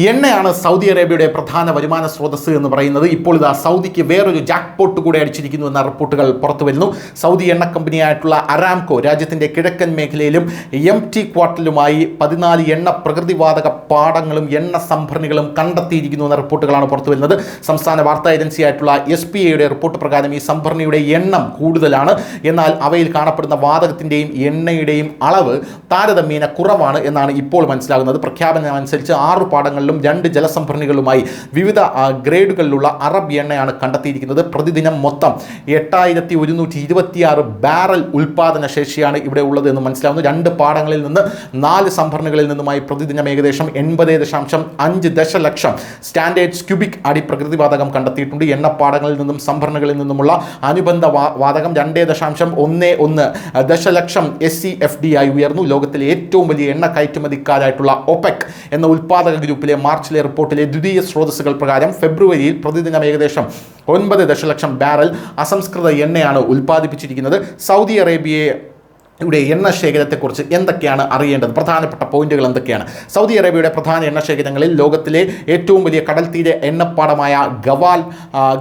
എണ്ണയാണ് സൗദി അറേബ്യയുടെ പ്രധാന വരുമാന സ്രോതസ്സ് എന്ന് പറയുന്നത്. ഇപ്പോൾ ഇതാ സൗദിക്ക് വേറൊരു ജാക്ക്പോട്ട് കൂടെ അടിച്ചിരിക്കുന്നു എന്ന റിപ്പോർട്ടുകൾ പുറത്തു വരുന്നു. സൗദി എണ്ണ കമ്പനിയായിട്ടുള്ള അരാംകോ രാജ്യത്തിൻ്റെ കിഴക്കൻ മേഖലയിലും എംടി ക്വാർട്ടലുമായി 14 എണ്ണ പ്രകൃതിവാതക പാടങ്ങളും എണ്ണ സംഭരണികളും കണ്ടെത്തിയിരിക്കുന്നു എന്ന റിപ്പോർട്ടുകളാണ് പുറത്തു വരുന്നത്. സംസ്ഥാന വാർത്താ ഏജൻസിയായിട്ടുള്ള SPAയുടെ റിപ്പോർട്ട് പ്രകാരം ഈ സംഭരണിയുടെ എണ്ണം കൂടുതലാണ്. എന്നാൽ അവയിൽ കാണപ്പെടുന്ന വാതകത്തിൻ്റെയും എണ്ണയുടെയും അളവ് താരതമ്യേന കുറവാണ് എന്നാണ് ഇപ്പോൾ മനസ്സിലാകുന്നത്. പ്രഖ്യാപനം അനുസരിച്ച് 6 പാടങ്ങൾ 2 ജലസംഭരണികളുമായി വിവിധ ഗ്രേഡുകളിലുള്ള അറബ് എണ്ണയാണ് കണ്ടെത്തിയിരിക്കുന്നത്. പ്രതിദിനം മൊത്തം 8126 ബാരൽ ഉൽപാദന ശേഷിയാണ് ഇവിടെ ഉള്ളത് എന്ന് മനസ്സിലാവുന്നു. 2 പാടങ്ങളിൽ നിന്ന് 4 സംഭരണികളിൽ നിന്നുമായി പ്രതിദിനം ഏകദേശം 80.5 ദശലക്ഷം സ്റ്റാൻഡേർഡ് ക്യൂബിക് അടി പ്രകൃതിവാതകം കണ്ടെത്തിയിട്ടുണ്ട്. എണ്ണപ്പാടങ്ങളിൽ നിന്നും സംഭരണികളിൽ നിന്നുമുള്ള അനുബന്ധ വാതകം 2.11 ദശലക്ഷം SCFD ആയി ഉയർന്നു. ലോകത്തിലെ ഏറ്റവും വലിയ എണ്ണ കയറ്റുമതിക്കാരായിട്ടുള്ള OPEC എന്ന ഉൽപാദക ഗ്രൂപ്പിലെ മാർച്ചിലെ റിപ്പോർട്ടിലെ ദ്വിതീയ സ്രോതസ്സുകൾ പ്രകാരം ഫെബ്രുവരിയിൽ പ്രതിദിനം ഏകദേശം 9 ദശലക്ഷം ബാരൽ അസംസ്കൃത എണ്ണയാണ് ഉൽപ്പാദിപ്പിച്ചിരിക്കുന്നത്. സൗദി അറേബ്യയുടെ എണ്ണ ശേഖരത്തെക്കുറിച്ച് എന്തൊക്കെയാണ് അറിയേണ്ടത്? പ്രധാനപ്പെട്ട പോയിന്റുകൾ എന്തൊക്കെയാണ്? സൗദി അറേബ്യയുടെ പ്രധാന എണ്ണ ശേഖരങ്ങളിൽ ലോകത്തിലെ ഏറ്റവും വലിയ കടൽത്തീര എണ്ണപ്പാടമായ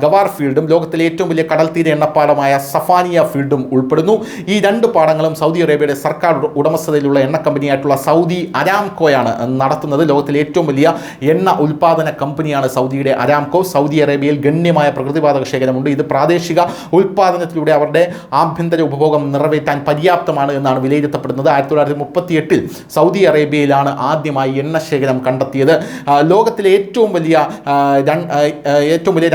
ഗവാർ ഫീൽഡും ലോകത്തിലെ ഏറ്റവും വലിയ കടൽത്തീര എണ്ണപ്പാടമായ സഫാനിയ ഫീൽഡും ഉൾപ്പെടുന്നു. ഈ 2 പാടങ്ങളും സൗദി അറേബ്യയുടെ സർക്കാർ ഉടമസ്ഥതയിലുള്ള എണ്ണ കമ്പനിയായിട്ടുള്ള സൗദി അരാംകോയാണ് നടത്തുന്നത്. ലോകത്തിലെ ഏറ്റവും വലിയ എണ്ണ ഉൽപ്പാദന കമ്പനിയാണ് സൗദിയുടെ അരാംകോ. സൗദി അറേബ്യയിൽ ഗണ്യമായ പ്രകൃതിവാതക ശേഖരമുണ്ട്. ഇത് പ്രാദേശിക ഉൽപ്പാദനത്തിലൂടെ അവരുടെ ആഭ്യന്തര ഉപഭോഗം നിറവേറ്റാൻ പര്യാപ്തമാണ് എന്നാണ് വിലയിരുത്തപ്പെടുന്നത്. 1938 സൗദി അറേബ്യയിലാണ് ആദ്യമായി എണ്ണ ശേഖരം കണ്ടെത്തിയത്. ലോകത്തിലെ ഏറ്റവും വലിയ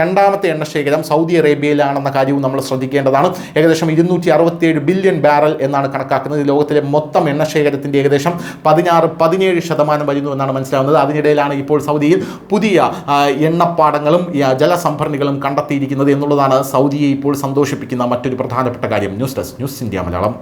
രണ്ടാമത്തെ എണ്ണ ശേഖരം സൗദി അറേബ്യയിലാണെന്ന കാര്യവും നമ്മൾ ശ്രദ്ധിക്കേണ്ടതാണ്. ഏകദേശം 267 ബില്യൺ ബാരൽ എന്നാണ് കണക്കാക്കുന്നത്. ലോകത്തിലെ മൊത്തം എണ്ണ ശേഖരത്തിൻ്റെ ഏകദേശം 16-17% വരുന്നു എന്നാണ് മനസ്സിലാവുന്നത്. അതിനിടയിലാണ് ഇപ്പോൾ സൗദിയിൽ പുതിയ എണ്ണപ്പാടങ്ങളും ജലസംഭരണികളും കണ്ടെത്തിയിരിക്കുന്നത് എന്നുള്ളതാണ് സൗദിയെ ഇപ്പോൾ സന്തോഷിപ്പിക്കുന്ന മറ്റൊരു പ്രധാനപ്പെട്ട കാര്യം. News desk news India Malayalam.